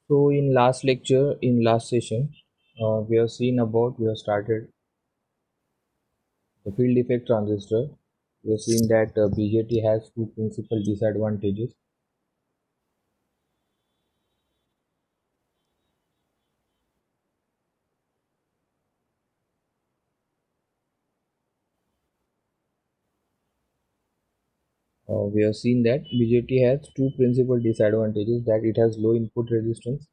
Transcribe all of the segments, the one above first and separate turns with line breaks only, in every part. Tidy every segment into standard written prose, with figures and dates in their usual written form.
So in last lecture, in last session, we have started the field effect transistor. We have seen that BJT has two principal disadvantages. We have seen that BJT has two principal disadvantages, that it has low input resistance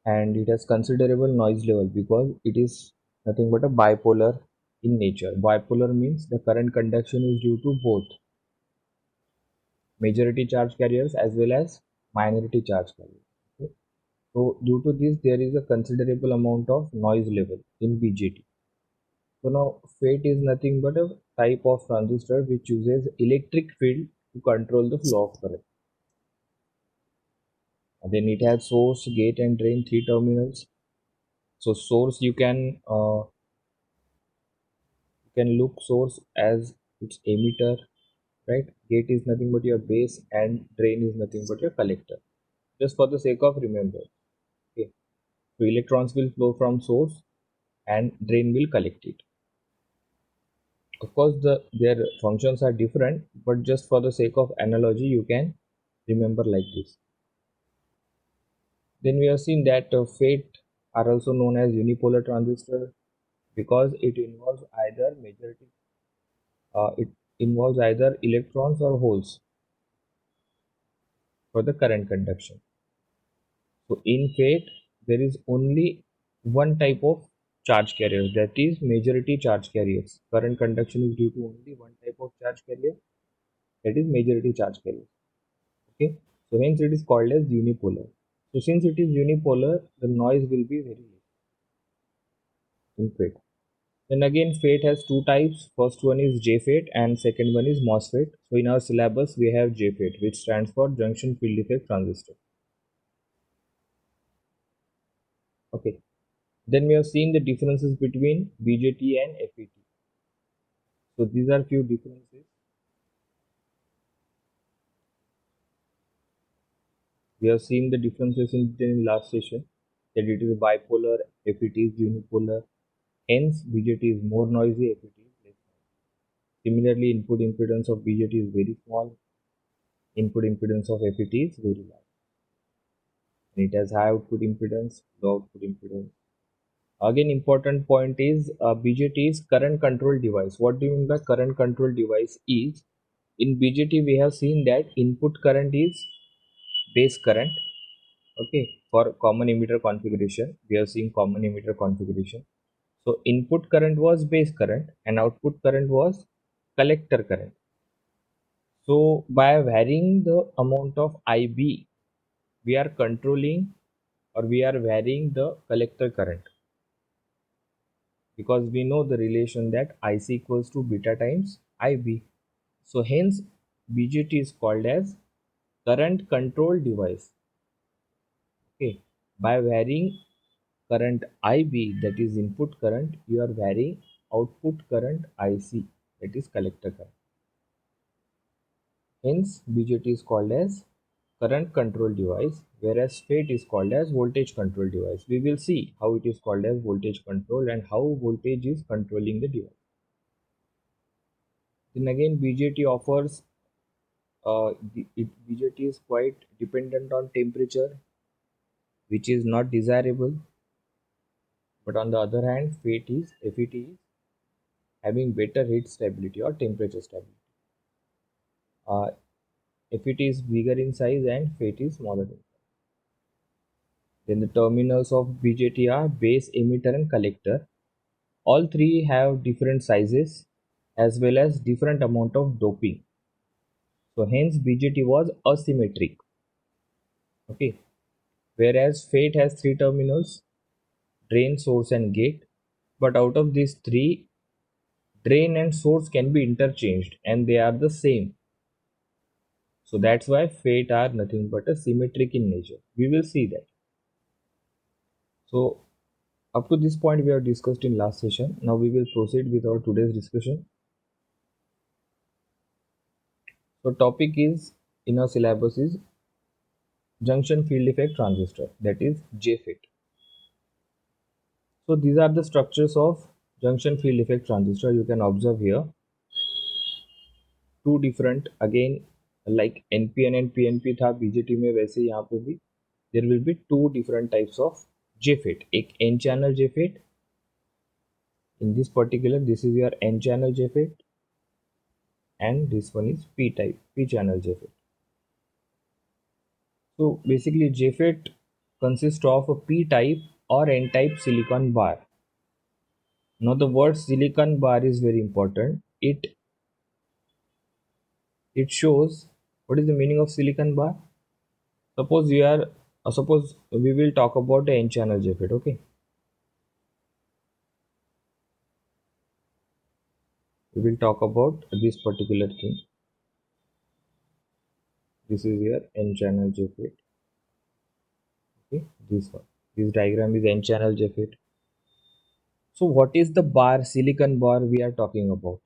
and it has considerable noise level because it is nothing but a bipolar in nature. Bipolar means the current conduction is due to both majority charge carriers as well as minority charge carriers. Okay? So due to this, there is a considerable amount of noise level in BJT. So now FET is nothing but a type of transistor which uses electric field to control the flow of current. And then it has source, gate, and drain, three terminals. So source you can look source as its emitter, right? Gate is nothing but your base, and drain is nothing but your collector. Just for the sake of remember, okay. So electrons will flow from source and drain will collect it. Of course, their functions are different, but just for the sake of analogy, you can remember like this. Then we have seen that FET are also known as unipolar transistor because it involves either electrons or holes for the current conduction. So in FET, there is only one type of charge carriers, that is majority charge carriers. Current conduction is due to only one type of charge carrier, that is majority charge carrier. Okay, so hence it is called as unipolar. So since it is unipolar, the noise will be very less in FET. Then again, FET has two types. First one is JFET and second one is MOSFET. So in our syllabus, we have JFET, which stands for Junction Field Effect Transistor. Okay. Then we have seen the differences between BJT and FET. So these are few differences. We have seen the differences in last session, that it is bipolar, FET is unipolar. Hence, BJT is more noisy, FET is less noisy. Similarly, input impedance of BJT is very small. Input impedance of FET is very large. And it has high output impedance, low output impedance. Again, important point is BJT is current control device. What do you mean by current control device? Is in BJT we have seen that input current is base current. Okay, for common emitter configuration, we have seen common emitter configuration. So input current was base current and output current was collector current. So by varying the amount of IB, we are controlling or we are varying the collector current, because we know the relation that IC equals to beta times IB. So hence BJT is called as current control device. Okay, by varying current IB, that is input current, you are varying output current IC, that is collector current. Hence BJT is called as current control device, whereas FET is called as voltage control device. We will see how it is called as voltage control and how voltage is controlling the device. Then again, BJT offers BJT is quite dependent on temperature, which is not desirable. But on the other hand, FET is having better heat stability or temperature stability. Uh, FET is bigger in size and FET is smaller in size. Then the terminals of BJT are base, emitter, and collector. All three have different sizes as well as different amount of doping. So hence BJT was asymmetric. Okay. Whereas FET has three terminals: drain, source, and gate. But out of these three, drain and source can be interchanged and they are the same. So that's why FET are nothing but a symmetric in nature. We will see that. So up to this point we have discussed in last session. Now we will proceed with our today's discussion. So topic is in our syllabus is junction field effect transistor, that is JFET. So these are the structures of junction field effect transistor. You can observe here two different, again like NPN and PNP था BJT में, वैसे यहाँ पे भी there will be two different types of JFET. एक N channel JFET, in this particular this is your N channel JFET, and this one is P type, P channel JFET. So basically JFET consists of a P type or N type silicon bar. Now the word silicon bar is very important. It shows what is the meaning of silicon bar. Suppose we will talk about the N channel JFET. Okay, we will talk about this particular thing. This is your N channel JFET. Okay, this diagram is N channel JFET. So what is the bar, silicon bar we are talking about?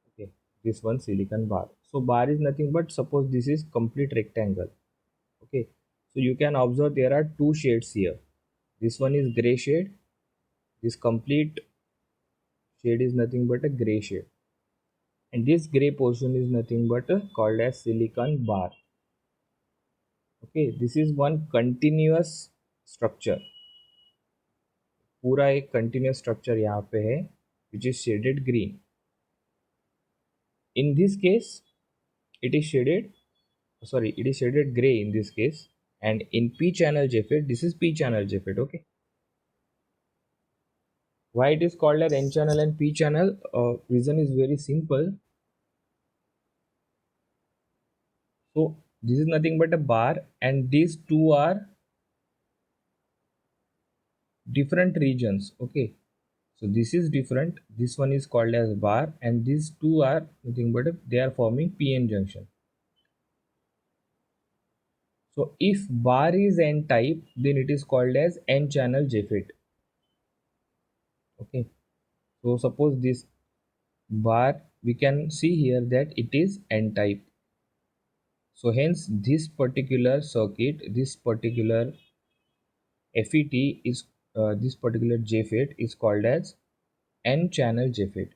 Okay, this one silicon bar. So bar is nothing but, suppose this is complete rectangle. Okay, so you can observe there are two shades here. This one is gray shade. This complete shade is nothing but a gray shade, and this gray portion is nothing but called as silicon bar. Okay, this is one continuous structure. पूरा एक continuous structure यहाँ पे है, which is shaded green. In this case it is shaded, it is shaded gray in this case. And in P channel JFET, this is P channel JFET. Okay, why it is called as N channel and P channel? Reason is very simple. So this is nothing but a bar, and these two are different regions. Okay, so this is different, this one is called as bar, and these two are nothing but they are forming PN junction. So if bar is N type, then it is called as N channel JFET. Okay, so suppose this bar, we can see here that it is N type. So hence this particular circuit, this particular FET is this particular JFET is called as N channel JFET,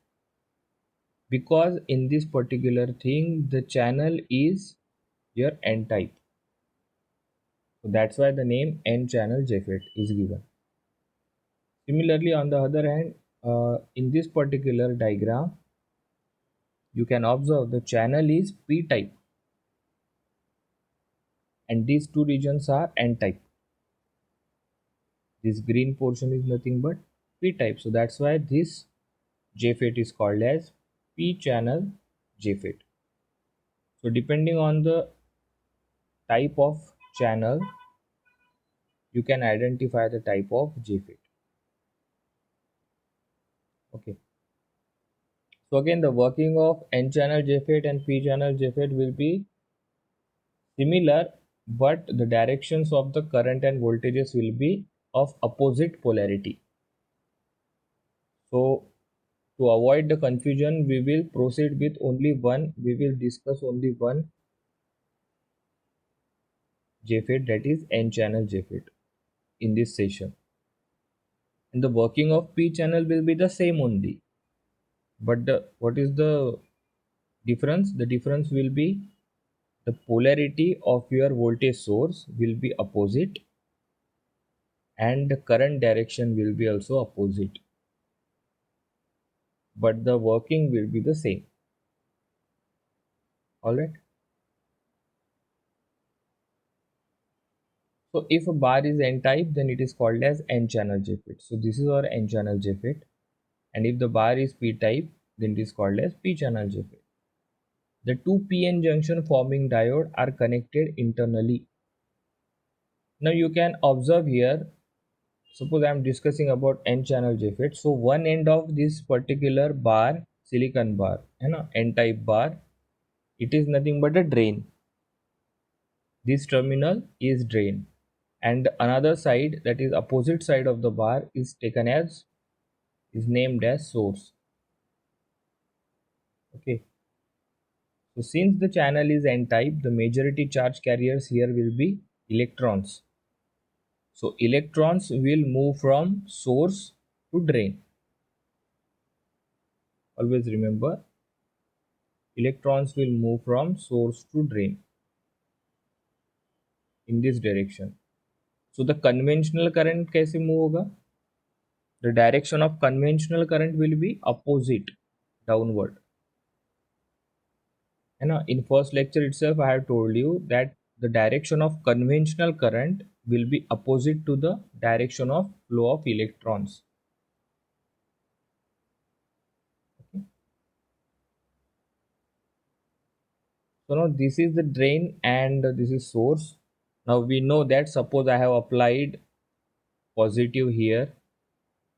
because in this particular thing the channel is your N type. So that's why the name N channel JFET is given. Similarly, on the other hand, in this particular diagram, you can observe the channel is P type, and these two regions are N type. This green portion is nothing but P type. So that's why this JFET is called as P channel JFET. So depending on the type of channel, you can identify the type of JFET. Okay. So again, the working of N channel JFET and P channel JFET will be similar, but the directions of the current and voltages will be of opposite polarity. So to avoid the confusion, we will proceed with only one, we will discuss only one JFET, that is N channel JFET, in this session. And the working of P channel will be the same only. But what is the difference? The difference will be the polarity of your voltage source will be opposite, and the current direction will be also opposite, but the working will be the same. All right. So if a bar is N type, then it is called as N channel JFET. So this is our N channel JFET, and if the bar is P type, then it is called as P channel JFET. The two PN junction forming diode are connected internally. Now you can observe here, suppose I am discussing about N channel JFET. So one end of this particular bar, silicon bar, N type bar, it is nothing but a drain. This terminal is drain, and another side, that is opposite side of the bar, is taken as, is named as source. Okay, so since the channel is N type, the majority charge carriers here will be electrons. So electrons will move from source to drain. Always remember, electrons will move from source to drain in this direction. So the conventional current कैसे move होगा? The direction of conventional current will be opposite, downward. And in first lecture itself, I have told you that the direction of conventional current will be opposite to the direction of flow of electrons. Okay. So now this is the drain and this is source. Now we know that suppose I have applied positive here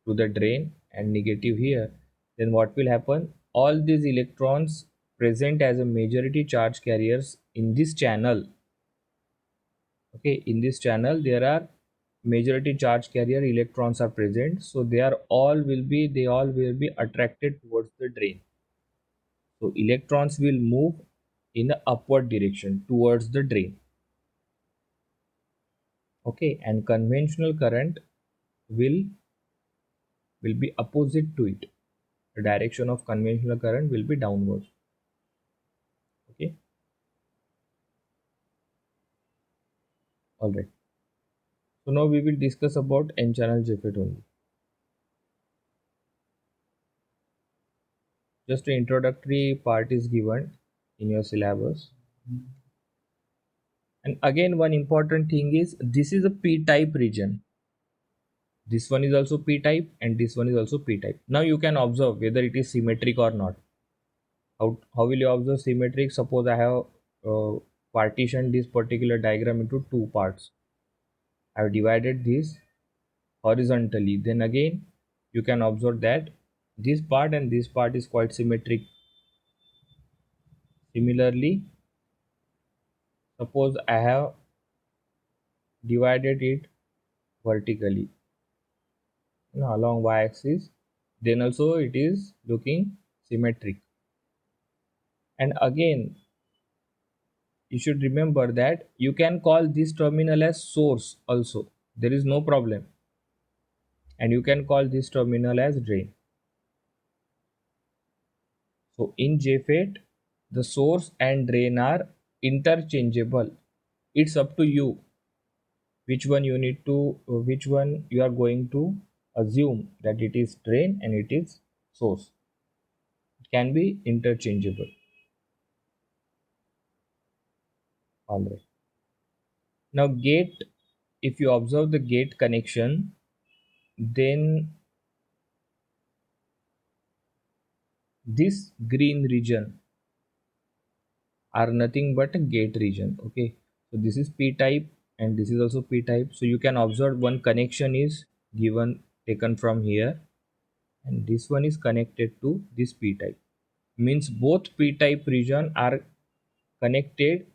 to the drain and negative here, then what will happen? All these electrons present as a majority charge carriers in this channel. Okay, in this channel there are majority charge carrier electrons are present, so they all will be attracted towards the drain. So electrons will move in the upward direction towards the drain. Okay, and conventional current will be opposite to it. The direction of conventional current will be downwards. Okay, all right. So now we will discuss about n channel JFET only. Just an introductory part is given in your syllabus. And again, one important thing is this is a p-type region. This one is also p-type and this one is also p-type. Now you can observe whether it is symmetric or not. How will you observe symmetric? Suppose I have partitioned this particular diagram into two parts. I have divided this horizontally. Then again, you can observe that this part and this part is quite symmetric. Similarly, suppose I have divided it vertically, along y-axis, then also it is looking symmetric. And again, you should remember that you can call this terminal as source also, there is no problem, and you can call this terminal as drain. So in JFET, the source and drain are interchangeable. It's up to you which one you are going to assume that it is drain and it is source. It can be interchangeable. All right. Now gate, if you observe the gate connection, then this green region are nothing but a gate region. Okay, so this is p type and this is also p type. So you can observe one connection is given, taken from here, and this one is connected to this p type. Means both p type region are connected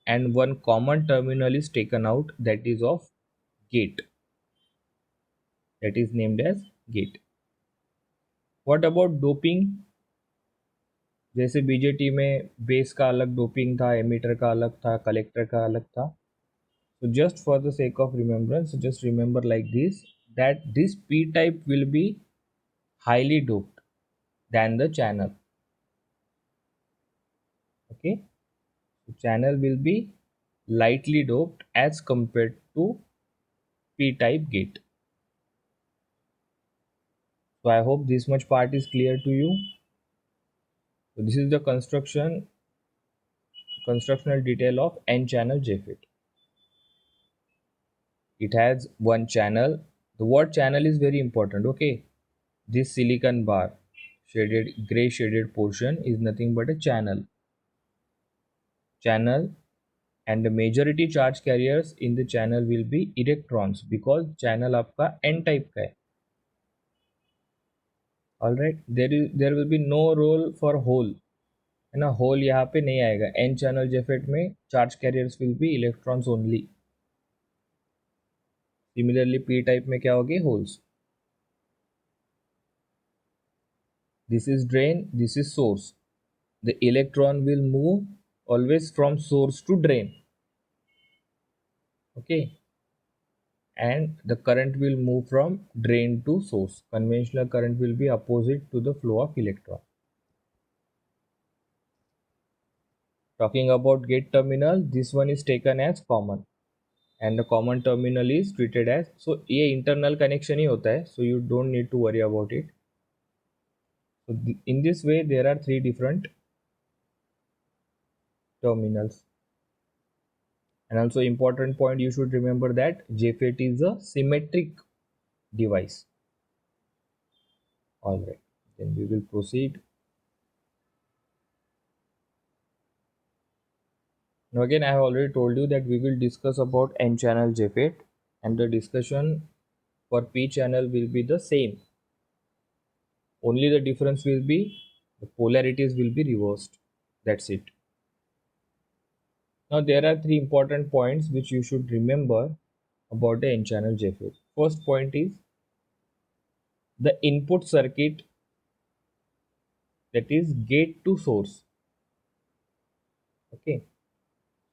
and one common terminal is taken out, that is of gate, that is named as gate. What about doping? जैसे BJT में base का अलग doping था, ammeter का अलग था, collector का अलग था. So just for the sake of remembrance, just remember like this, that this p-type will be highly doped than the channel. Okay, so channel will be lightly doped as compared to p-type gate. So I hope this much part is clear to you. So this is the constructional detail of n-channel JFET. It has one channel. The word channel is very important. Okay, this silicon bar, shaded gray shaded portion, is nothing but a channel. And the majority charge carriers in the channel will be electrons, because channel आपका n type का है. All right, there will be no role for hole, है ना. hole यहाँ पे नहीं आएगा. n channel JFET में charge carriers will be electrons only. Similarly p type में क्या होगी? holes. This is drain, this is source. The electron will move always from source to drain. Okay, and the current will move from drain to source. Conventional current will be opposite to the flow of electron. Talking about gate terminal, this one is taken as common and the common terminal is treated as, so ये internal connection ही होता है, so you don't need to worry about it. So in this way there are three different terminals. And also important point, you should remember that JFET is a symmetric device. All right, then we will proceed. Now again, I have already told you that we will discuss about N channel JFET and the discussion for P channel will be the same. Only the difference will be the polarities will be reversed. That's it. Now there are three important points which you should remember about the N channel JFET. First point is the input circuit, that is gate to source. Okay.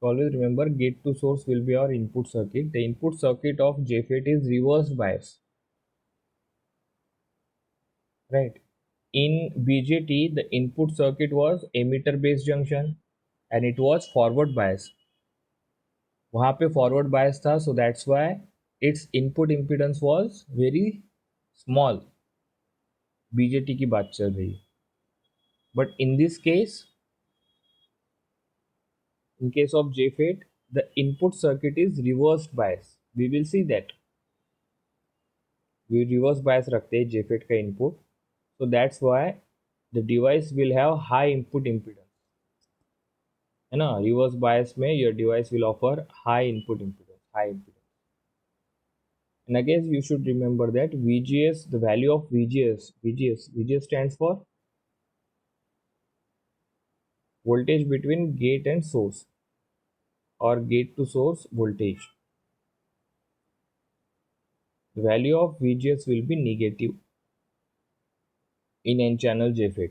So always remember gate to source will be our input circuit. The input circuit of JFET is reverse bias. Right. In BJT, the input circuit was emitter based junction and it was forward bias. वहाँ पे forward bias था, so that's why its input impedance was very small. BJT की बात चल रही है. But in this case, in case of JFET, the input circuit is reversed bias. We will see that. We reverse bias रखते हैं JFET का input. So that's why the device will have high input impedance. है ना, reverse bias में your device will offer high input impedance. And again, you should remember that VGS, the value of VGS stands for voltage between gate and source or gate to source voltage. The value of VGS will be negative in N channel JFET.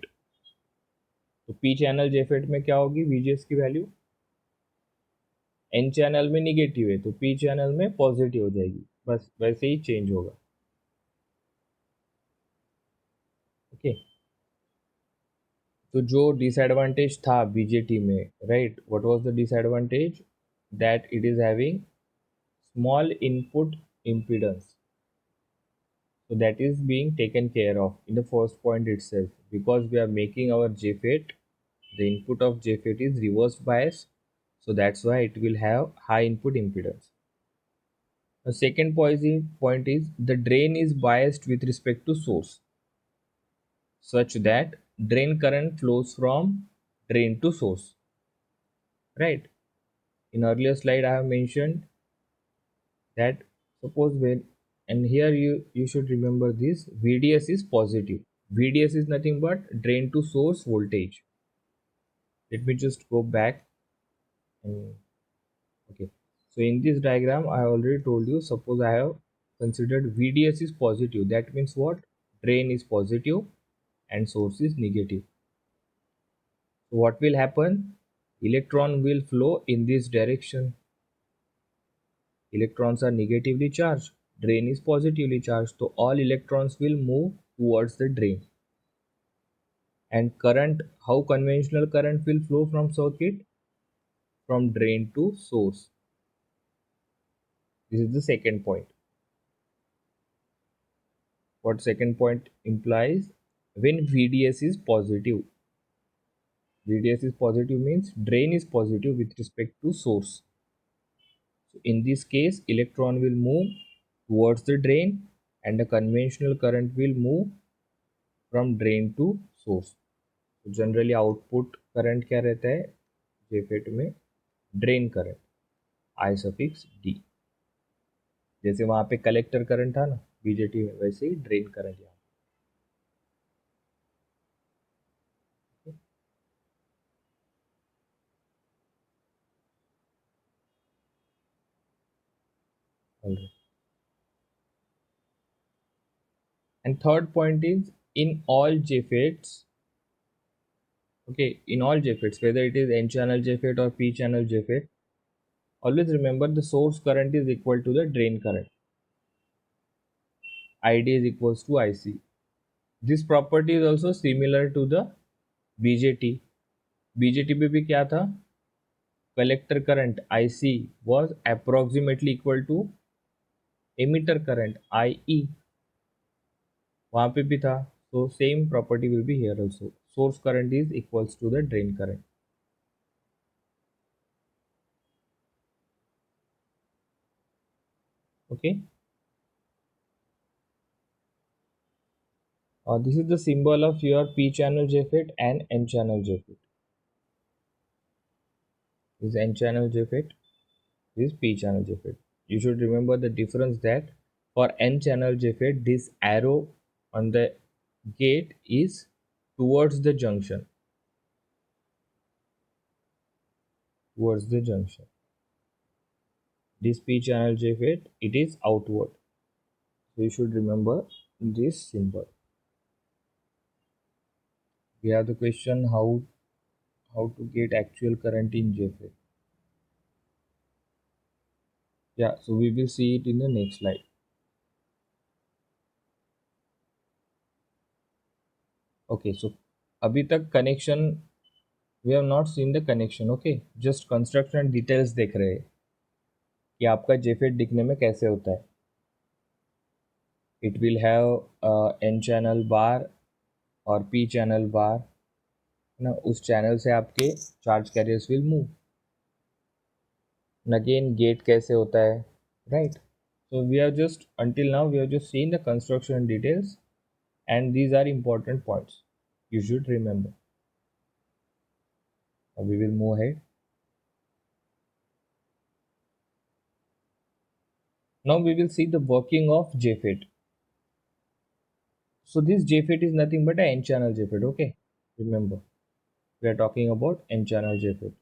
तो P channel JFET में क्या होगी VGS की value? N channel में negative है तो P channel में positive हो जाएगी, बस वैसे ही चेंज होगा. ओके. तो जो डिसएडवांटेज था बीजेटी में, right, what was the disadvantage? That it is having small input impedance. So that is being taken care of in the first point itself, because we are making our JFET, the input of JFET is reverse bias, so that's why it will have high input impedance. The second point is the drain is biased with respect to source, such that drain current flows from drain to source, right? In earlier slide I have mentioned that suppose when, and here you should remember this, VDS is positive. VDS is nothing but drain to source voltage. Let me just go back and okay, so in this diagram I already told you, suppose I have considered VDS is positive, that means what? Drain is positive and source is negative. So what will happen? Electron will flow in this direction. Electrons are negatively charged, drain is positively charged, so all electrons will move towards the drain. And current, how conventional current will flow from circuit? From drain to source. This is the second point. What second point implies? When VDS is positive. VDS is positive means drain is positive with respect to source. So in this case, electron will move towards the drain and the conventional current will move from drain to source. So generally output current क्या रहता है JFET में? Drain current, I suffix D. जैसे वहां पे collector current था ना BJT में, वैसे ही ड्रेन करंट यहाँ. And third point is in all JFETs, okay, in all JFETs, whether it is N channel JFET or P channel JFET, Always remember the source current is equal to the drain current. ID is equals to IC. This property is also similar to the BJT. BJT पे भी क्या था? Collector current IC was approximately equal to emitter current IE. वहाँ पे भी था. So same property will be here also. Source current is equals to the drain current. Okay. This is the symbol of your P channel JFET and N channel JFET. This is N channel JFET. This is P channel JFET. You should remember the difference that for N channel JFET, this arrow on the gate is towards the junction. Towards the junction. This P channel JFET, it is outward. So you should remember this symbol. We have the question how to get actual current in JFET. Yeah, so we will see it in the next slide. Okay, so अभी तक connection we have not seen the connection. Okay, just construction details देख रहे हैं कि आपका JFET दिखने में कैसे होता है. It will have N channel bar और P channel bar. ना उस चैनल से आपके charge carriers will move. And again gate कैसे होता है, right? So we have just until now we have just seen the construction details, and these are important points you should remember. Now we will move ahead. Now we will see the working of JFET. So this JFET is nothing but an N channel JFET. Okay, remember we are talking about N channel JFET.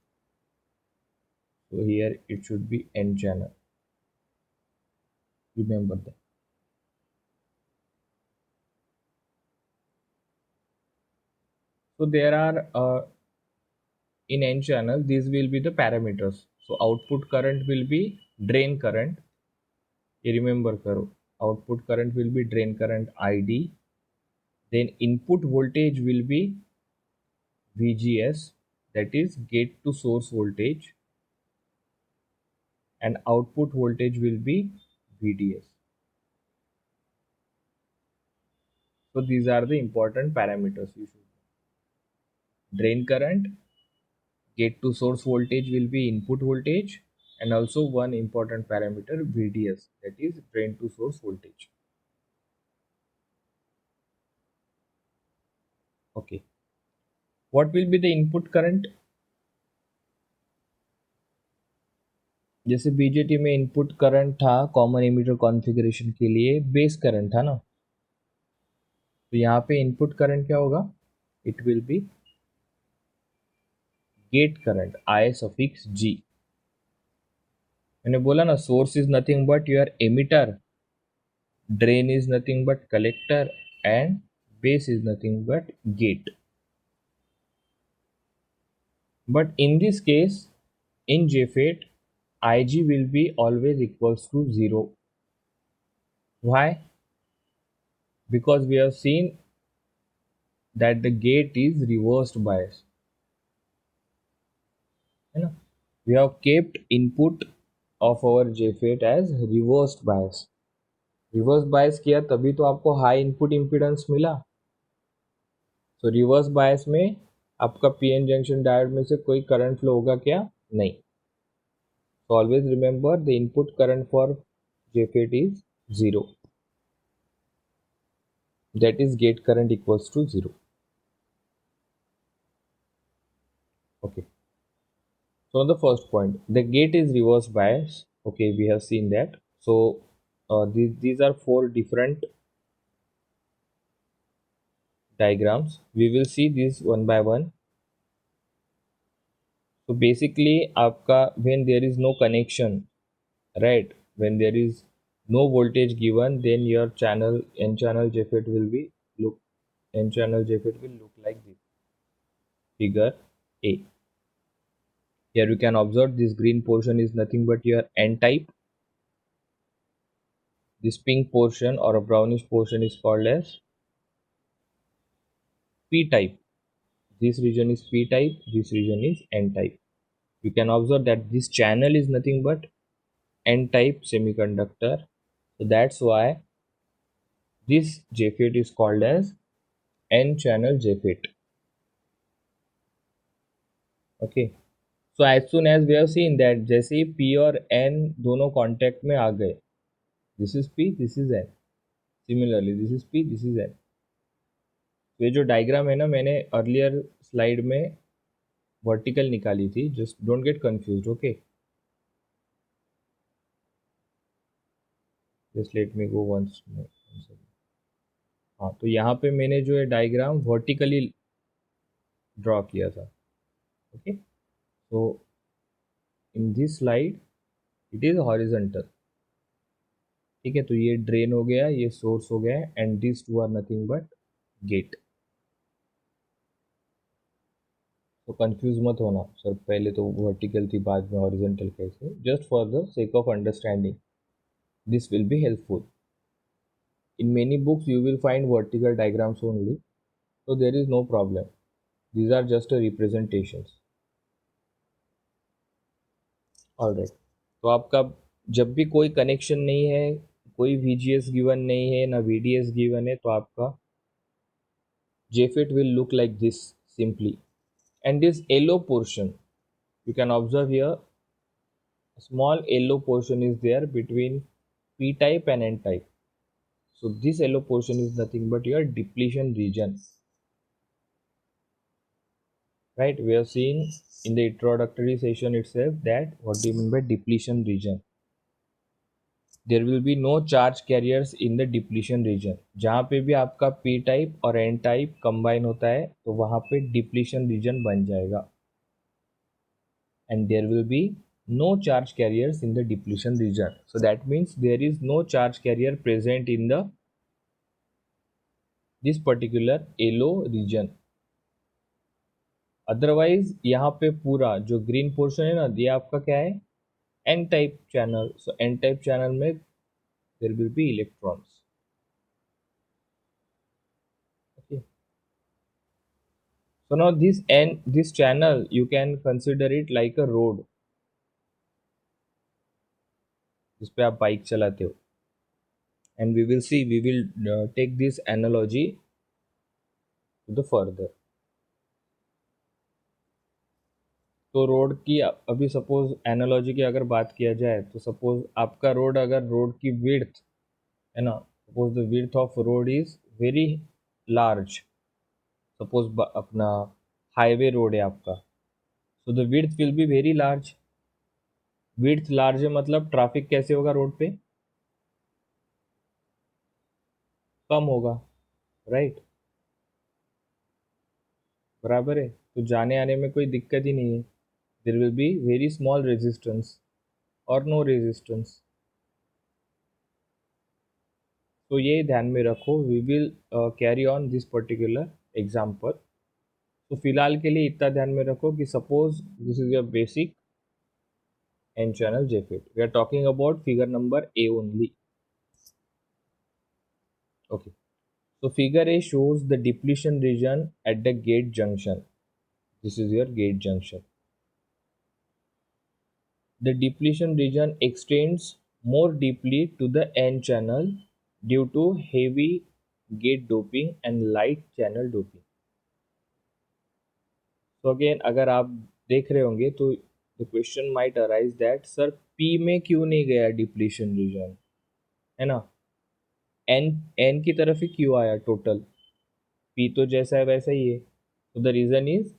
So here it should be N channel. Remember that. So there are in N channel these will be the parameters. So output current will be drain current. You remember karo. Output current will be drain current ID. Then input voltage will be VGS, that is gate to source voltage, and output voltage will be VDS. So these are the important parameters you should know. Drain current, gate to source voltage will be input voltage, and also one important parameter VDS, that is drain to source voltage. Okay. What will be the input current? जैसे BJT में input current था common emitter configuration के लिए base current था ना, तो यहाँ पे इनपुट करंट क्या होगा? It will be gate current I suffix G. मैंने बोला ना source is nothing but your emitter, drain is nothing but collector, and base is nothing but gate. But in this case, in JFET, IG will be always equals to 0. Why? Because we have seen that the gate is reversed bias. है ना? We have kept input of our JFET as reversed bias. Reverse bias किया तभी तो आपको high input impedance मिला. तो reverse bias में आपका पीएन जंक्शन डायोड में से कोई करंट फ्लो होगा क्या? नहीं. So always remember the input current for JFET is 0. That is gate current equals to 0. Okay. So the first point, the gate is reverse bias. Okay, we have seen that. So these are four different diagrams. We will see this one by one. So basically, आपका when there is no connection, right? When there is no voltage given, then your channel N channel JFET will be N channel JFET will look like this. Figure A. Here you can observe this green portion is nothing but your N type. This pink portion or a brownish portion is called as P type. This region is P type, this region is N type. You can observe that this channel is nothing but N type semiconductor. So that's why this JFET is called as N channel JFET. Okay. So as soon as we have seen that जैसे ही P और N दोनों contact में आ गए, this is P, this is N. Similarly, this is P, this is N. तो ये जो diagram है ना, मैंने अर्लियर स्लाइड में वर्टिकल निकाली थी. Just don't get confused. Okay, just let me go once. हाँ, तो यहाँ पे मैंने जो है डायग्राम वर्टिकली ड्रॉ किया था. Okay, so in this slide it is horizontal. ठीक है, तो ये ड्रेन हो गया, ये सोर्स हो गया, and this two are nothing but gate. तो कंफ्यूज मत होना सर, पहले तो वर्टिकल थी बाद में हॉरिजॉन्टल कैसे. Just for the sake of understanding this will be helpful. In many books you will find vertical diagrams only, so there is no problem. These are just a representations. Alright. तो आपका जब भी कोई connection नहीं है, कोई VGS given नहीं है, ना VDS गिवन है, तो आपका JFET will look like this simply. And this yellow portion, you can observe here, a small yellow portion is there between P type and N type. So this yellow portion is nothing but your depletion region. Right, we have seen in the introductory session itself that what do you mean by depletion region. There will be no charge carriers in the depletion region. जहाँ पे भी आपका P type और N type combine होता है तो वहाँ पे depletion region बन जाएगा. And there will be no charge carriers in the depletion region. So that means there is no charge carrier present in the this particular yellow region. Otherwise यहाँ पे पूरा जो ग्रीन पोर्शन है ना, ये आपका क्या है, N type channel. So N type channel में there will be electrons. Okay, so now this channel you can consider it like a road जिस पे आप बाइक चलाते हो. And we will see, we will take this analogy to the further. तो road की अभी suppose analogy की अगर बात किया जाए तो सपोज आपका रोड, अगर रोड की विड्थ है ना, suppose the width of road is very large. Suppose अपना हाईवे रोड है आपका, so the width will be very large. Width large है मतलब ट्रैफिक कैसे होगा रोड पे, कम होगा. राइट, बराबर है. तो जाने आने में कोई दिक्कत ही नहीं है. There will be very small resistance और नो रेजिस्टेंस. तो ये ध्यान में रखो. We will carry on this particular example. तो फिलहाल के लिए इतना ध्यान में रखो कि suppose this is your basic N channel JFET. We are talking about figure number A only. Okay. So figure A shows the depletion region at the gate junction. This is your gate junction. The depletion region extends more deeply to the N channel due to heavy gate doping and light channel doping. So again, अगर आप देख रहे होंगे तो the question might arise that sir P में क्यों नहीं गया depletion region, है ना, एन की तरफ ही क्यों आया टोटल. पी तो जैसा है वैसा ही है. तो the region is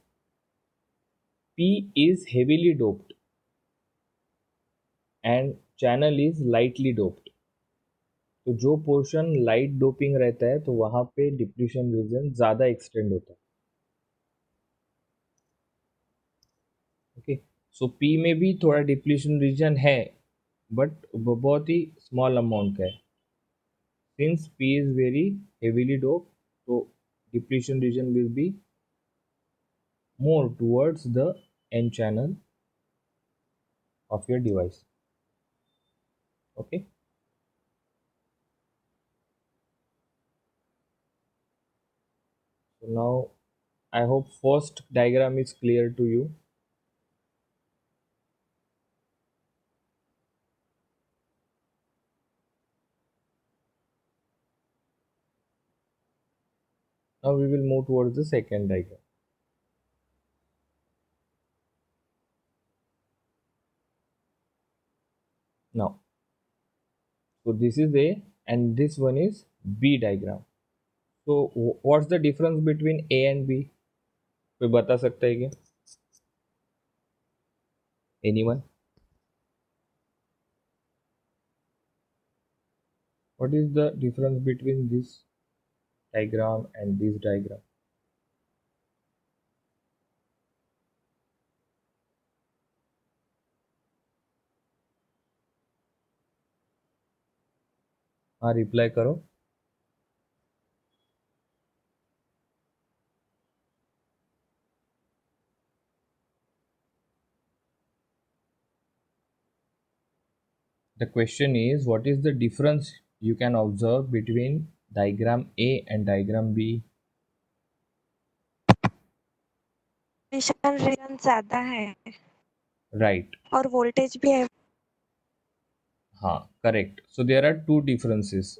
P is heavily doped and channel is lightly doped. तो जो पोर्शन लाइट डोपिंग रहता है तो वहां पे डिप्लीशन रीजन ज़्यादा एक्सटेंड होता है. ओके, सो पी में भी थोड़ा डिप्लीशन रीजन है बट बहुत ही स्मॉल अमाउंट का है. Since P is very heavily dope, तो depletion region will be more towards the N channel of your device. Okay. So now I hope first diagram is clear to you. Now we will move towards the second diagram. Now, so this is A and this one is B diagram. So what's the difference between A and B? कोई बता सकता है क्या? Anyone? What is the difference between this diagram and this diagram? हाँ reply करो. The question is, what is the difference you can observe between diagram A and diagram B?
Transmission region ज्यादा है
Right.
और voltage भी है.
हाँ, correct. So there are two differences.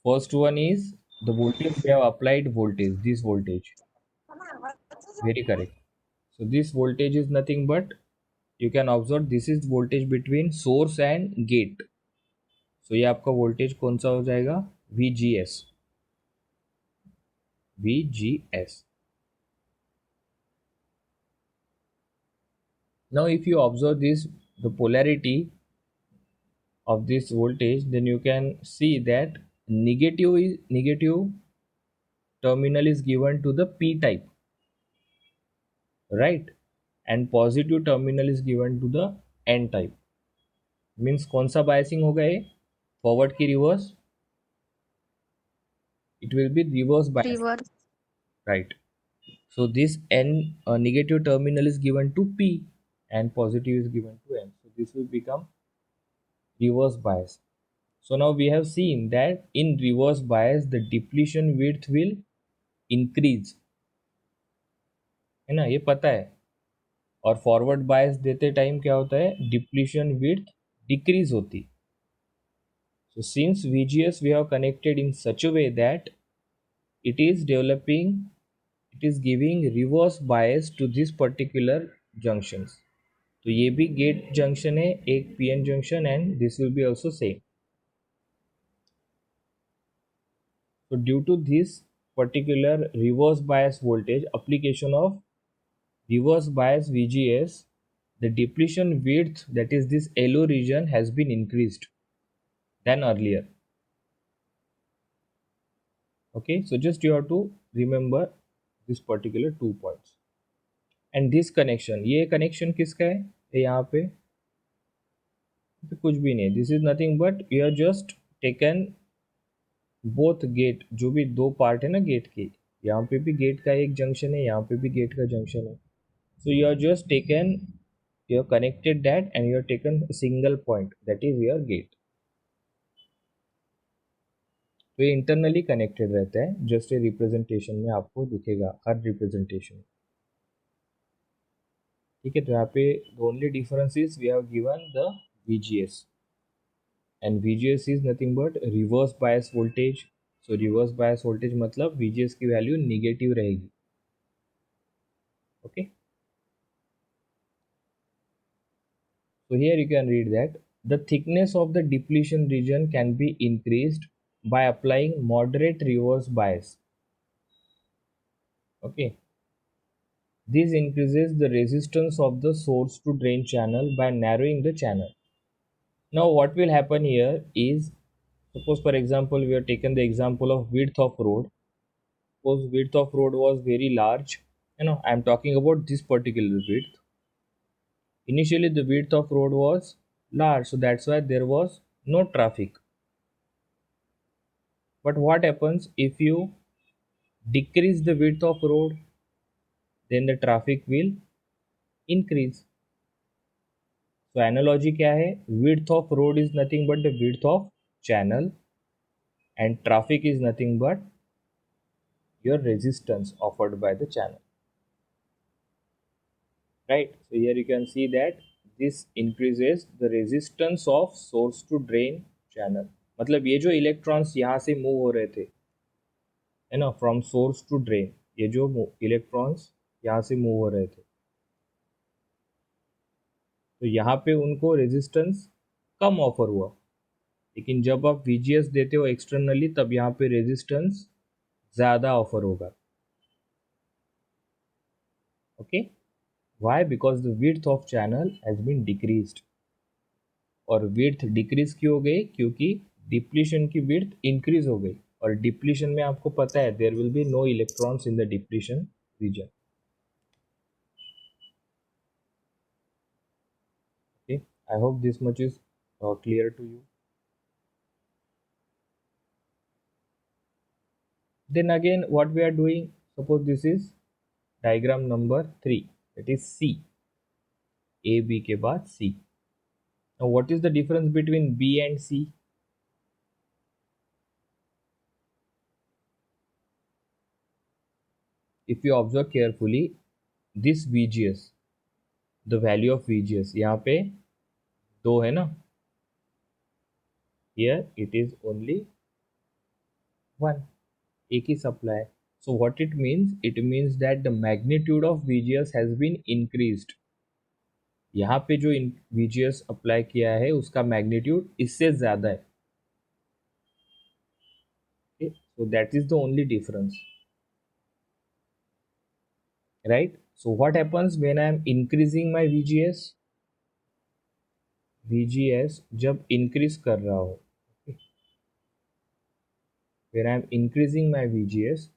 First one is the voltage we have applied voltage, this voltage. Very correct. So this voltage is nothing but you can observe this is voltage between source and gate. So ये आपका voltage कौन सा हो जाएगा? VGS. VGS. Now if you observe this, the polarity of this voltage, then you can see that negative terminal is given to the P type, right? And positive terminal is given to the N type. Means कौन सा biasing होगा ये? Forward की reverse? It will be reverse bias,
reverse.
right? So this N negative terminal is given to P and positive is given to N. So this will become reverse bias. So now we have seen that in reverse bias the depletion width will increase, है ना, ये पता है. और forward bias देते time क्या होता है, डिप्लीशन विड्थ डिक्रीज होती. So since VGS we have connected in such a way that it is developing, it is giving reverse bias to this particular junctions. तो ये भी गेट जंक्शन है, एक PN junction, and this will be also same. So due to this particular reverse bias voltage application of reverse bias VGS, the depletion width, that is this LO region, has been increased than earlier. Okay, so just you have to remember this particular 2 points. And this connection, ये connection किसका है? ये यहाँ पे कुछ भी नहीं है. This is nothing but you have just taken both gate, जो भी दो पार्ट है ना गेट के, यहाँ पे भी गेट का एक जंक्शन है, यहाँ पे भी गेट का जंक्शन है. So you have just taken, you have connected that and you have taken a single point, that is your gate. तो ये इंटरनली कनेक्टेड रहता है, जस्ट ए रिप्रेजेंटेशन में आपको दिखेगा हर रिप्रेजेंटेशन. ठीक है, तो यहाँ पे the only difference is we have given the VGS and VGS is nothing but reverse bias voltage. So reverse bias voltage मतलब VGS की वैल्यू निगेटिव रहेगी. Okay, so here you can read that the thickness of the depletion region can be increased by applying moderate reverse bias. Okay, this increases the resistance of the source to drain channel by narrowing the channel. Now what will happen here is, suppose for example we have taken the example of width of road. Suppose width of road was very large, I am talking about this particular width. Initially the width of road was large, so that's why there was no traffic. But what happens if you decrease the width of road? Then the traffic will increase. तो analogy क्या है, width of road is nothing but the width of channel and traffic is nothing but your resistance offered by the channel, right? So here you can see that this increases the resistance of source to drain channel. मतलब ये जो electrons यहाँ से move हो रहे थे, है ना, फ्रॉम सोर्स टू ड्रेन, ये जो इलेक्ट्रॉन्स यहाँ से मूव हो रहे थे, तो यहाँ पे उनको रेजिस्टेंस कम ऑफर हुआ, लेकिन जब आप VGS देते हो एक्सटर्नली तब यहाँ पे रेजिस्टेंस ज़्यादा ऑफर होगा. Okay, why? Because the width of channel has been decreased. और विड्थ डिक्रीज क्यों हो गई? क्योंकि डिप्लीशन की विड्थ इंक्रीज हो गई, और डिप्लीशन में आपको पता है there will be no electrons in the depletion region. Okay, I hope this much is clear to you. Then again, what we are doing, suppose this is diagram number 3, that is C, A B के बाद C. Now what is the difference between B and C? If you observe carefully, this VGS, the value of VGS यहाँ पे 2 है ना, here it is only 1, एक ही supply. So what it means? It means that the magnitude of VGS has been increased. यहाँ पे जो VGS apply किया है उसका मैग्नीट्यूड इससे ज़्यादा है. Okay? So that is the only difference, right? So what happens when I am increasing my VGS? VGS जब increase कर रहा हो, okay? When I am increasing my VGS,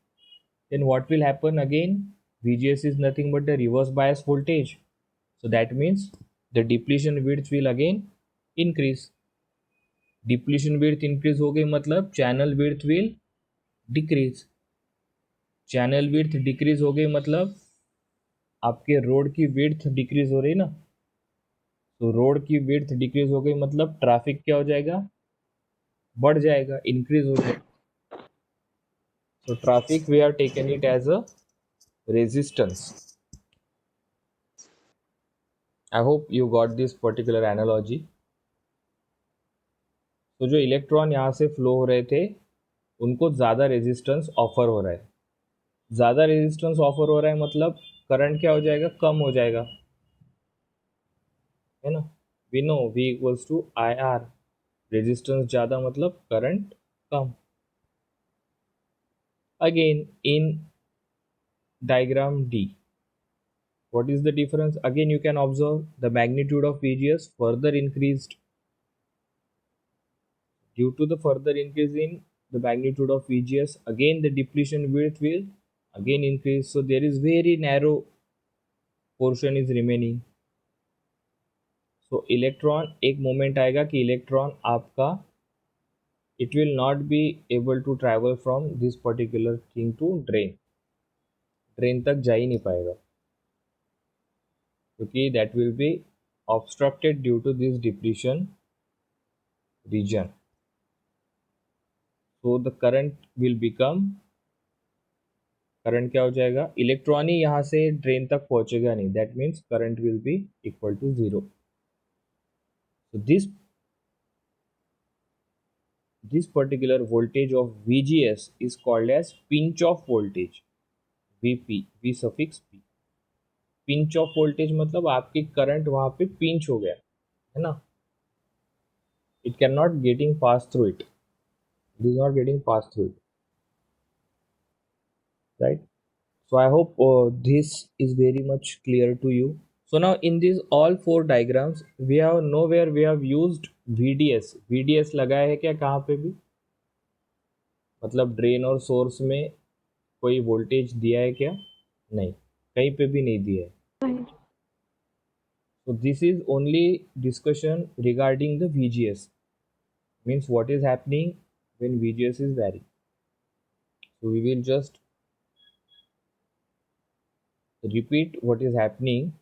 then what will happen again? VGS is nothing but the reverse bias voltage. So that means the depletion width will again increase. Depletion width increase हो गई मतलब channel width will decrease. Channel width decrease हो गई मतलब आपके road की width decrease हो रही ना, तो रोड की विड्थ डिक्रीज हो गई मतलब ट्रैफिक क्या हो जाएगा? बढ़ जाएगा, इंक्रीज हो जाएगा. So traffic we are taken it as a resistance. I hope you got this particular analogy. तो जो इलेक्ट्रॉन यहाँ से फ्लो हो रहे थे उनको ज़्यादा रेजिस्टेंस ऑफर हो रहा है. ज़्यादा रेजिस्टेंस ऑफर हो रहा है मतलब करंट क्या हो जाएगा? कम हो जाएगा, है ना. We know V equals to IR. Resistance ज़्यादा मतलब करंट कम. Again in diagram D, what is the difference? Again you can observe the magnitude of VGS further increased. Due to the further increase in the magnitude of VGS, again the depletion width will again increase. So there is very narrow portion is remaining. So electron, एक moment आएगा कि electron आपका it will not be able to travel from this particular thing to drain. drain तक जा ही नहीं पाएगा क्योंकि that will be obstructed due to this depletion region. So the current will become, current क्या हो जाएगा? इलेक्ट्रॉन ही यहाँ से ड्रेन तक पहुंचेगा नहीं, that means current will be equal to 0. So this particular voltage of VGS is called as pinch off voltage, VP, V suffix P. Pinch of voltage मतलब आपकी करंट वहां पे पिंच हो गया है ना, it can not getting pass through it, it is not getting pass through it, right. So I hope this is very much clear to you. So now in these all 4 diagrams we have nowhere we have used VDS. VDS लगाया है क्या कहाँ पे भी? मतलब drain और source में कोई वोल्टेज दिया है क्या? नहीं, कहीं पे भी नहीं दिया है. So this is only discussion regarding the VGS, means what is happening when VGS is varying. So we will just repeat what is happening.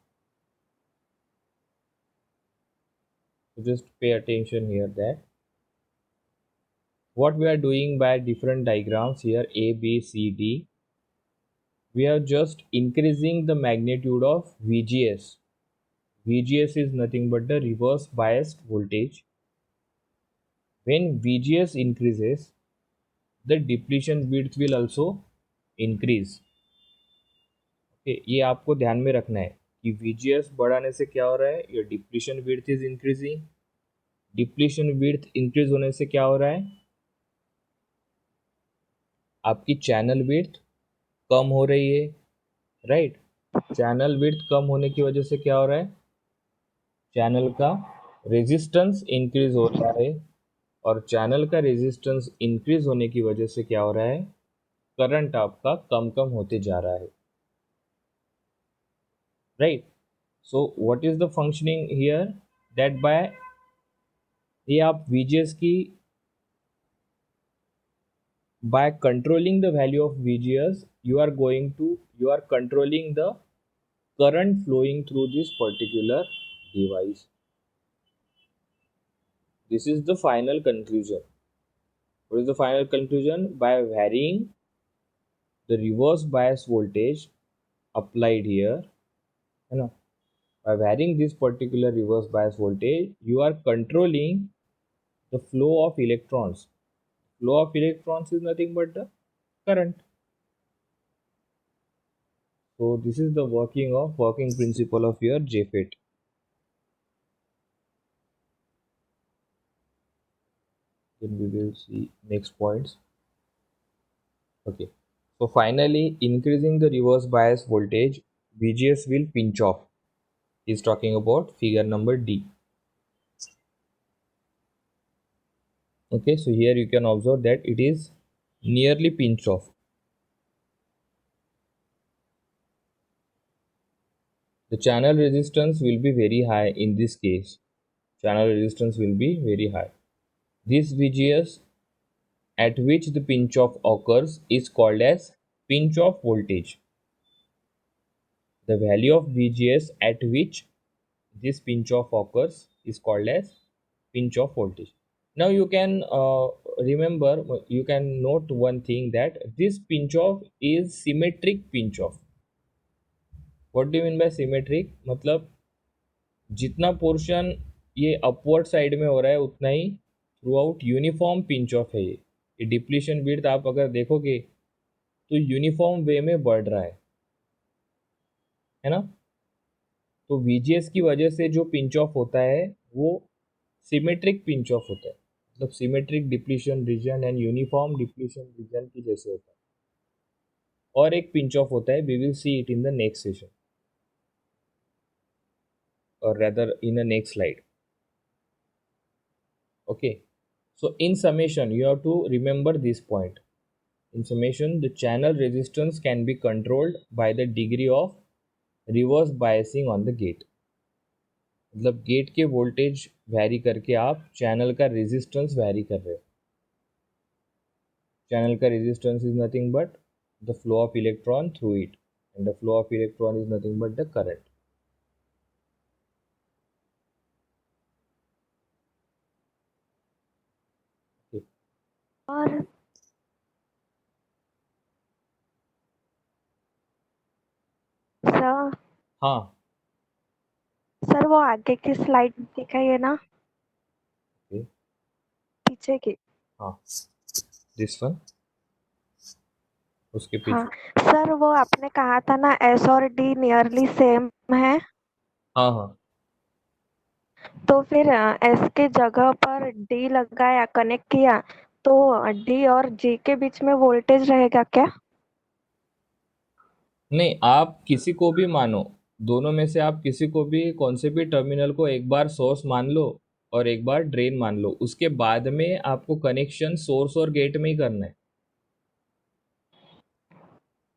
So just pay attention here that what we are doing by different diagrams here A, B, C, D, we are just increasing the magnitude of VGS. VGS is nothing but the reverse biased voltage. When VGS increases, the depletion width will also increase. Okay, ये आपको ध्यान में रखना है कि VGS बढ़ाने से क्या हो रहा है, your depletion width is increasing. Depletion width increase होने से क्या हो रहा है, आपकी चैनल विड्थ कम हो रही है, राइट. चैनल विड्थ कम होने की वजह से क्या हो रहा है, चैनल का रेजिस्टेंस इंक्रीज हो रहा है, और चैनल का रेजिस्टेंस इंक्रीज होने की वजह से क्या हो रहा है, करंट आपका कम कम होते जा रहा है, right. So what is the functioning here, that bye ये आप VGS की by controlling the value of VGS you are controlling the current flowing through this particular device. This is the final conclusion. What is the final conclusion? By varying the reverse bias voltage applied here, you know, by varying this particular reverse bias voltage, you are controlling the flow of electrons. Flow of electrons is nothing but the current. So this is the working principle of your JFET. Then we will see next points. Okay, so finally increasing the reverse bias voltage, VGS will pinch off. He's talking about figure number D. Okay, so here you can observe that it is nearly pinch off. The channel resistance will be very high in this case. Channel resistance will be very high. This VGS at which the pinch off occurs is called as pinch off voltage. The value of VGS at which this pinch off occurs is called as pinch off voltage. Now you can remember, you can note one thing, that this pinch off is symmetric pinch off. What do you mean by symmetric? मतलब जितना portion ये upward side में हो रहा है उतना ही throughout uniform pinch off है. ये डिप्लीशन विड्थ आप अगर देखोगे तो यूनिफॉर्म वे में बढ़ रहा है ना. तो VGS की वजह से जो पिंच ऑफ होता है वो सिमेट्रिक पिंच ऑफ होता है, मतलब symmetric depletion region and uniform depletion region की जैसे होता है. और एक पिंच ऑफ होता है, we will see it in the next session, or rather in the next slide. Okay, so in summation you have to remember this point. In summation, the channel resistance can be controlled by the degree of reverse biasing on the gate. मतलब gate के voltage vary करके आप channel का resistance vary कर रहे हो. Channel का resistance is nothing but the flow of electron through it, and the flow of electron is nothing but the current.
और सर
हाँ.
सर वो आगे की स्लाइड दिखाइए ना,
Okay.
पीछे की.
हाँ, दिस वन, उसके
हाँ
पीछे.
सर, वो आपने कहा था ना S और D नियरली सेम है,
हाँ हाँ.
तो फिर S के जगह पर D लगाया, कनेक्ट किया, तो D और G के बीच में वोल्टेज रहेगा क्या?
नहीं, आप किसी को भी मानो, दोनों में से आप किसी को भी, कौन से भी टर्मिनल को एक बार सोर्स मान लो और एक बार ड्रेन मान लो, उसके बाद में आपको कनेक्शन सोर्स और गेट में ही करना है,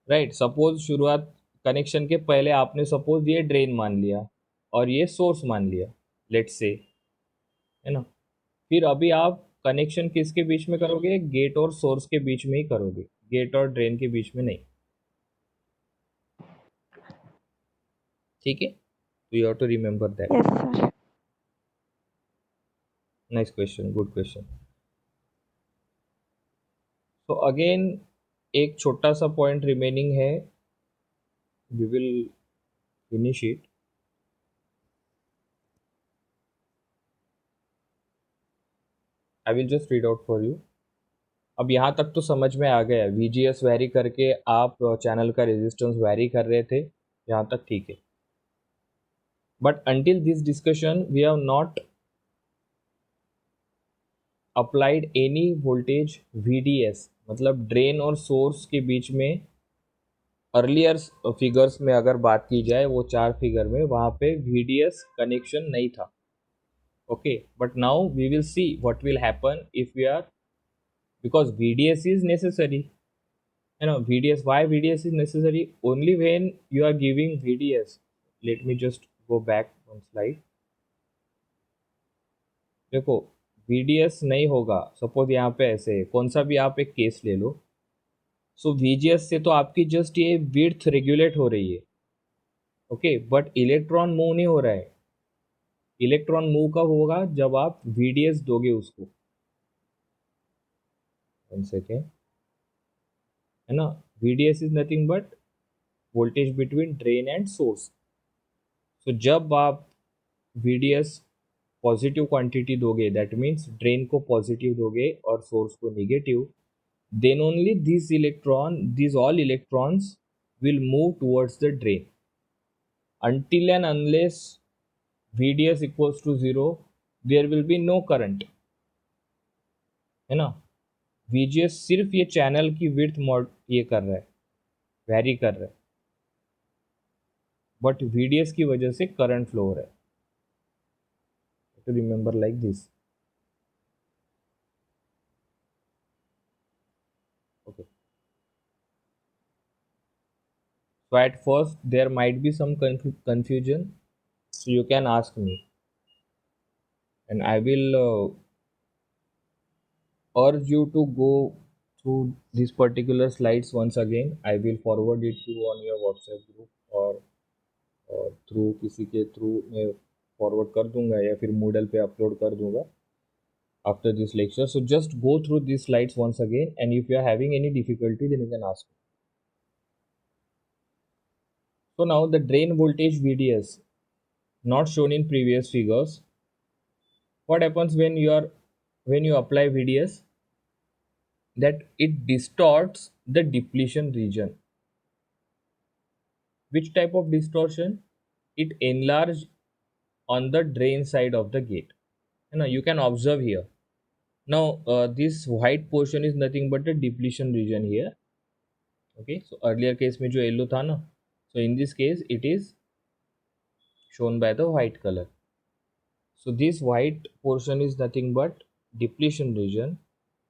राइट. सपोज शुरुआत कनेक्शन के पहले आपने सपोज ये ड्रेन मान लिया और ये सोर्स मान लिया, लेट्स से, है ना. फिर अभी आप कनेक्शन किसके बीच में करोगे, गेट और सोर्स के बीच में ही करोगे, गेट और ड्रेन के बीच में नहीं. ठीक है, तो you have to remember that.
Yes sir.
Nice question, good question. So again एक छोटा सा पॉइंट रिमेनिंग है, we will finish it. I will just read out for you. अब यहाँ तक तो समझ में आ गया, VGS वैरी करके आप चैनल का रेजिस्टेंस वैरी कर रहे थे, यहाँ तक ठीक है. But until this discussion we have not applied any voltage VDS, मतलब ड्रेन और सोर्स के बीच में. अर्लियर फिगर्स में अगर बात की जाए, वो 4 फिगर में वहाँ पे VDS कनेक्शन नहीं था. Okay, but now we will see what will happen if we are, because VDS is necessary. VDS, why VDS is necessary? Only when you are giving VDS. Let me just go back one slide. देखो, VDS नहीं होगा, suppose यहाँ पे ऐसे है, कौन सा भी आप एक केस ले लो. सो VGS से तो आपकी जस्ट ये विड्थ रेगुलेट हो रही है. ओके, बट इलेक्ट्रॉन मूव नहीं हो रहा है. इलेक्ट्रॉन मूव कब होगा? जब आप VDS दोगे उसको. वन सेकेंड, है ना. VDS is nothing but voltage between drain and source. तो जब आप VDS पॉजिटिव क्वांटिटी दोगे, दैट मीन्स ड्रेन को पॉजिटिव दोगे और सोर्स को negative, then only these all electrons will move towards the drain. Until and unless VDS equals to 0, there will be no current, है ना. VGS सिर्फ ये चैनल की विड्थ ये कर रहा है, वैरी कर रहा है, बट VDS की वजह से करंट फ्लो हो रहा है. To remember like this. Okay. So at first there might be some confusion. So you can ask me, and I will urge you to go through these particular slides once again. I will forward it to on your WhatsApp group, और through किसी के through मैं forward कर दूंगा, या फिर Moodle पे upload कर दूंगा after this lecture. So just go through these slides once again, and if you are having any difficulty, then you can ask me. So now the drain voltage VDS, not shown in previous figures. What happens when you apply VDS? That it distorts the depletion region. Which type of distortion? It enlarge on the drain side of the gate. You can observe here. Now this white portion is nothing but the depletion region here. Okay, so earlier case में जो yellow था ना, so in this case it is shown by the white color. So this white portion is nothing but depletion region.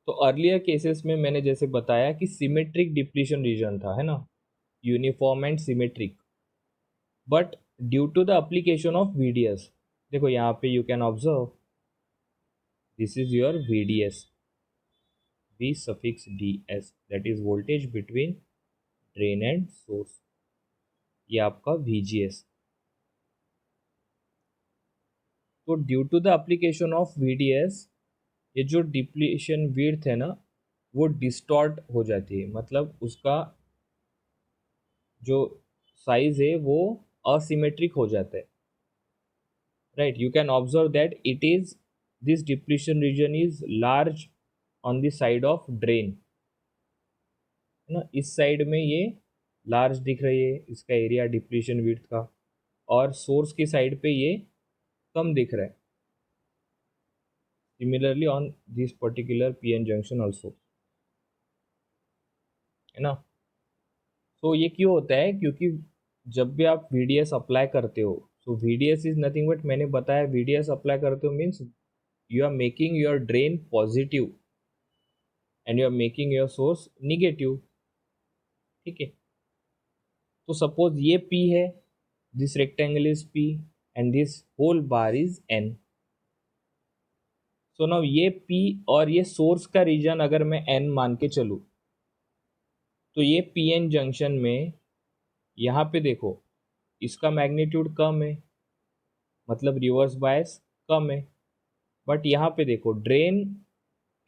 तो earlier cases में मैंने जैसे बताया कि सिमेट्रिक डिप्लीशन रीजन था, है ना, uniform and symmetric. But due to the application of VDS, देखो यहाँ पे you can observe, this is your VDS, V suffix DS, that is voltage between drain and source. ये आपका VGS. तो due to the application of VDS, ये जो depletion width है ना, वो डिस्टॉर्ट हो जाती है. मतलब उसका जो साइज है वो असिमेट्रिक हो जाता है. Right, you can observe that it is, this depletion region is large on the side of drain, है ना. इस साइड में ये लार्ज दिख रही है, इसका एरिया डिप्लीशन विड्थ का, और सोर्स की साइड पे ये कम दिख रहा है. Similarly on this particular PN junction also, है ना. तो ये क्यों होता है? क्योंकि जब भी आप VDS अप्लाई करते हो, so VDS is nothing but, मैंने बताया VDS अप्लाई करते हो means you are making your drain positive and you are making your source negative. ठीक है. तो सपोज ये P है, this rectangle is P and this whole bar is N. So now ये P और ये सोर्स का रीजन अगर मैं N मान के चलूँ, तो ये PN जंक्शन में यहाँ पे देखो, इसका मैग्नीट्यूड कम है, मतलब रिवर्स बायस कम है. बट यहाँ पे देखो ड्रेन,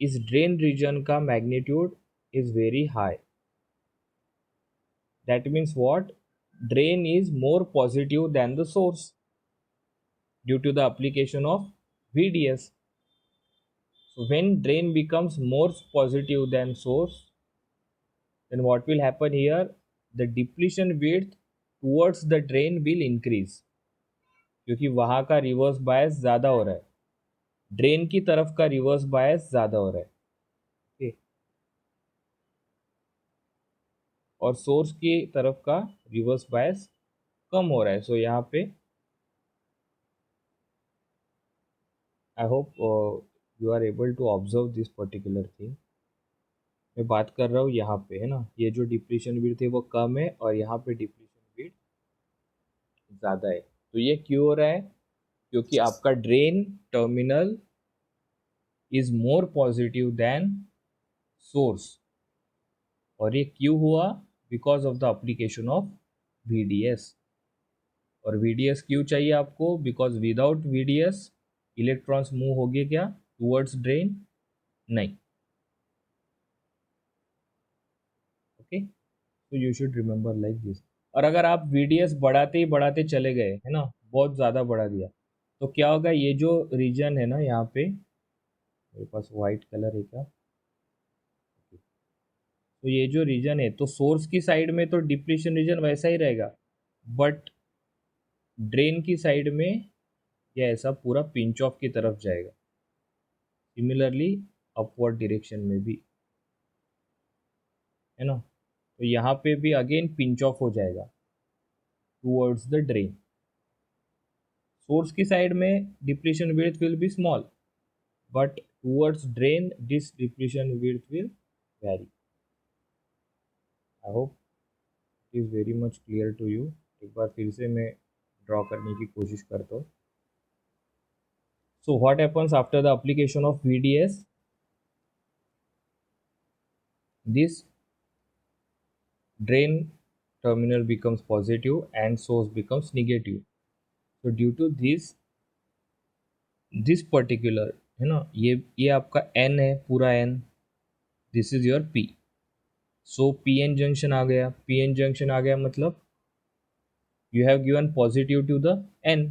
इस ड्रेन रीजन का magnitude is very high. That means what? Drain is more positive than the source due to the application of VDS. So when drain becomes more positive than source, then what will happen here? The depletion width towards the drain will increase, क्योंकि वहाँ का reverse bias ज़्यादा हो रहा है, drain की तरफ का रिवर्स बायस ज़्यादा हो रहा है. ओके, और सोर्स की तरफ का रिवर्स बायस कम हो रहा है. सो यहाँ पे I hope you are able to observe this particular thing. मैं बात कर रहा हूँ यहाँ पे, है ना, ये जो डिप्लीशन विड्थ है वो कम है और यहाँ पे डिप्लीशन विड्थ ज़्यादा है. तो ये क्यों हो रहा है? क्योंकि आपका drain terminal is more positive than source. और ये क्यों हुआ? Because of the application of VDS. और VDS क्यों चाहिए आपको? Because without VDS electrons move होंगे क्या टूवर्ड्स ड्रेन? नहीं. ओके, तो you should remember like this. और अगर आप VDS बढ़ाते ही बढ़ाते चले गए, है ना, बहुत ज़्यादा बढ़ा दिया, तो क्या होगा? ये जो रीजन है ना, यहाँ पे मेरे पास वाइट कलर है क्या? तो ये जो रीजन है, तो सोर्स की साइड में तो डिप्लीशन रीजन वैसा ही रहेगा, बट ड्रेन की साइड में ये ऐसा पूरा पिंच ऑफ की तरफ जाएगा. सिमिलरली अपवर्ड डायरेक्शन में भी, है ना, तो यहाँ पे भी अगेन पिंच ऑफ हो जाएगा टूवर्ड्स द ड्रेन. सोर्स की साइड में depletion width will be small, but towards drain this depletion width will vary. I hope it is very much clear to you. एक बार फिर से मैं ड्रॉ करने की कोशिश करता हूँ. So what happens after the application of VDS? This drain terminal becomes positive and source becomes negative. So due to this particular, है ना, ये आपका N है, पूरा N. This is your P. So PN junction आ गया. PN junction आ गया मतलब you have given positive to the N.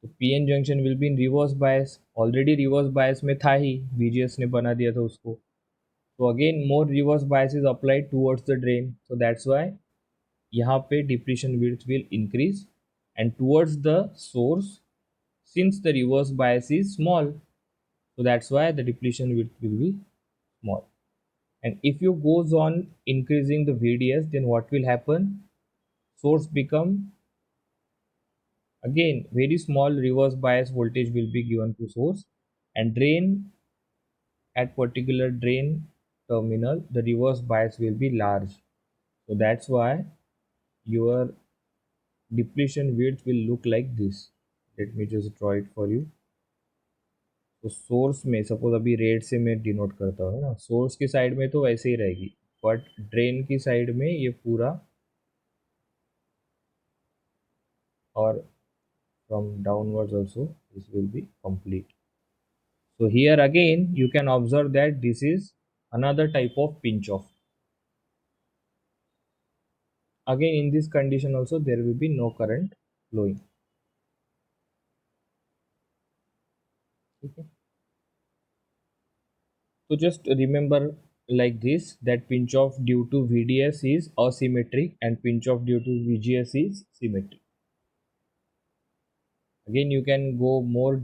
तो PN junction will be in reverse bias. Already reverse bias में था ही, VGS ने बना दिया था उसको. तो again more reverse bias is applied towards the drain. So that's why यहाँ पे depletion width will increase and towards the source, since the reverse bias is small, so that's why the depletion width will be small. And if you goes on increasing the VDS, then what will happen? Source become again very small, reverse bias voltage will be given to source, and drain, at particular drain terminal the reverse bias will be large. So that's why your depletion width will look like this. Let me just draw it for you. तो source में suppose अभी red से मैं denote करता हूँ ना, source की side में तो वैसे ही रहेगी, बट ड्रेन की साइड में ये पूरा, और from downwards also this will be complete. So here again you can observe that this is another type of pinch off. Again in this condition also there will be no current flowing. Okay. So just remember like this, that pinch off due to VDS is asymmetric and pinch off due to VGS is symmetric. Again you can go more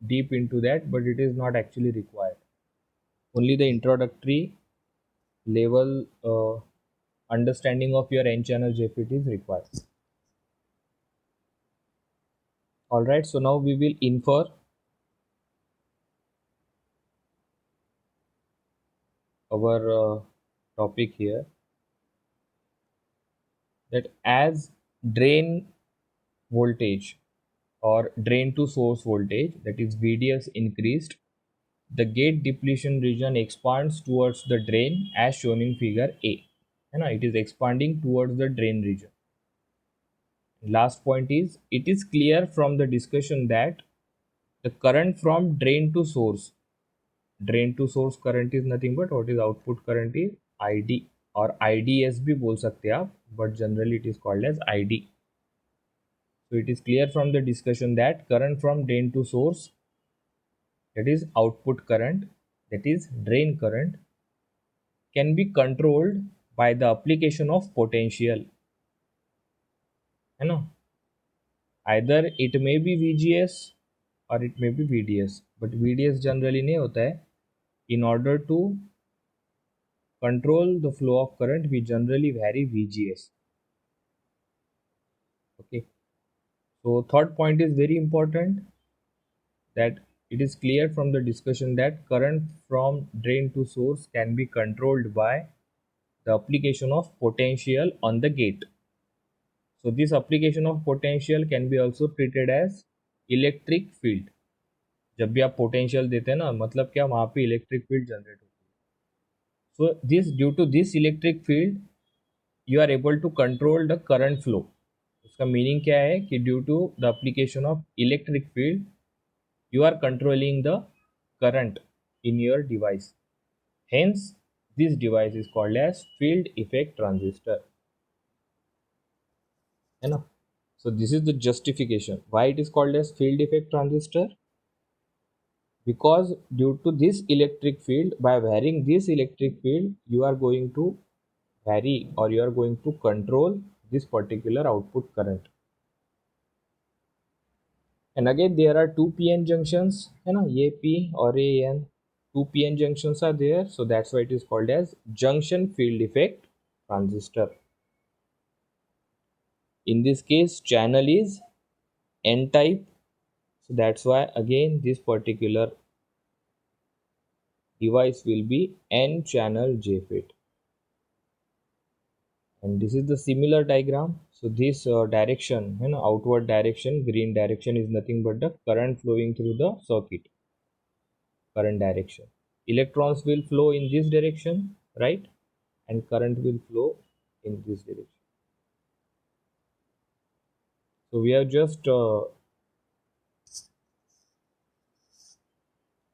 deep into that, but it is not actually required. Only the introductory level understanding of your N channel JFET is required. Alright, so now we will infer our topic here, that as drain voltage or drain to source voltage, that is VDS, increased, the gate depletion region expands towards the drain as shown in figure A. It is expanding towards the drain region. Last point is, it is clear from the discussion that The current from drain to source. Drain to source current is nothing but what is output current is ID or IDS भी बोल सकते हैं आप, but generally it is called as ID. So it is clear from the discussion that current from drain to source, that is output current, that is drain current, can be controlled by the application of potential. है ना? Either it may be VGS or it may be VDS, but VDS generally नहीं होता है. In order to control the flow of current, we generally vary VGS. Okay. So third point is very important, that it is clear from the discussion that current from drain to source can be controlled by the application of potential on the gate. So this application of potential can be also treated as electric field. जब भी आप potential देते हैं ना, मतलब क्या, वहाँ पे इलेक्ट्रिक फील्ड जनरेट होती है. So this due to this electric field you are able to control the current flow. उसका मीनिंग क्या है कि due to the application of electric field you are controlling the current in your device. Hence this device is called as field effect transistor. है ना? So this is the justification why it is called as field effect transistor, because due to this electric field, by varying this electric field, you are going to vary or you are going to control this particular output current. And again there are two PN junctions, है ना, ये P और ये N, two PN junctions are there, so that's why it is called as junction field effect transistor. In this case channel is N type, so that's why again this particular device will be N channel JFET. And this is the similar diagram. So this direction, outward direction, green direction, is nothing but the current flowing through the circuit. Current direction, electrons will flow in this direction, right, and current will flow in this direction. So we have just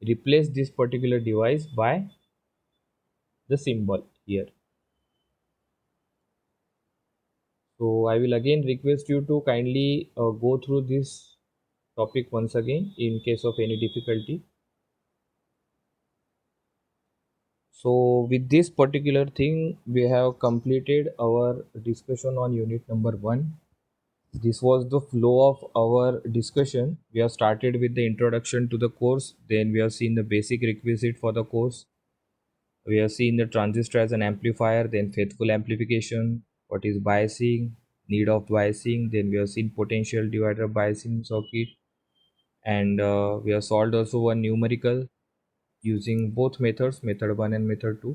replaced this particular device by the symbol here. So I will again request you to kindly go through this topic once again in case of any difficulty. So with this particular thing, we have completed our discussion on unit number 1. This was the flow of our discussion. We have started with the introduction to the course, then we have seen the basic requisite for the course. We have seen the transistor as an amplifier, then faithful amplification, what is biasing, need of biasing, then we have seen potential divider biasing circuit, and we have solved also one numerical using both methods, method 1 and method 2.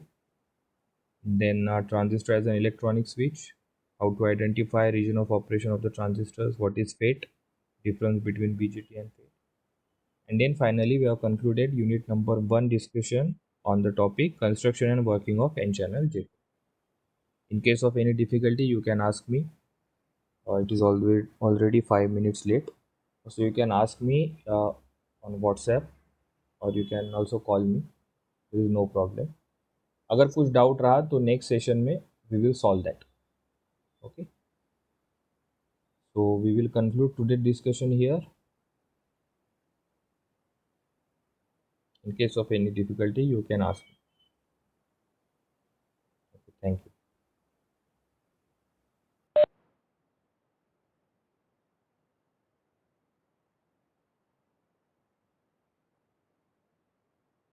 Then transistor as an electronic switch, how to identify region of operation of the transistors, what is FET, difference between BJT and FET. And then finally we have concluded unit number 1 discussion on the topic construction and working of N-channel JFET. In case of any difficulty, you can ask me. It is already 5 minutes late, so you can ask me on WhatsApp, or you can also call me. There is no problem. अगर कुछ doubt रहा तो next session में we will solve that. Okay, so we will conclude today's discussion here. In case of any difficulty, you can ask me. Okay, thank you.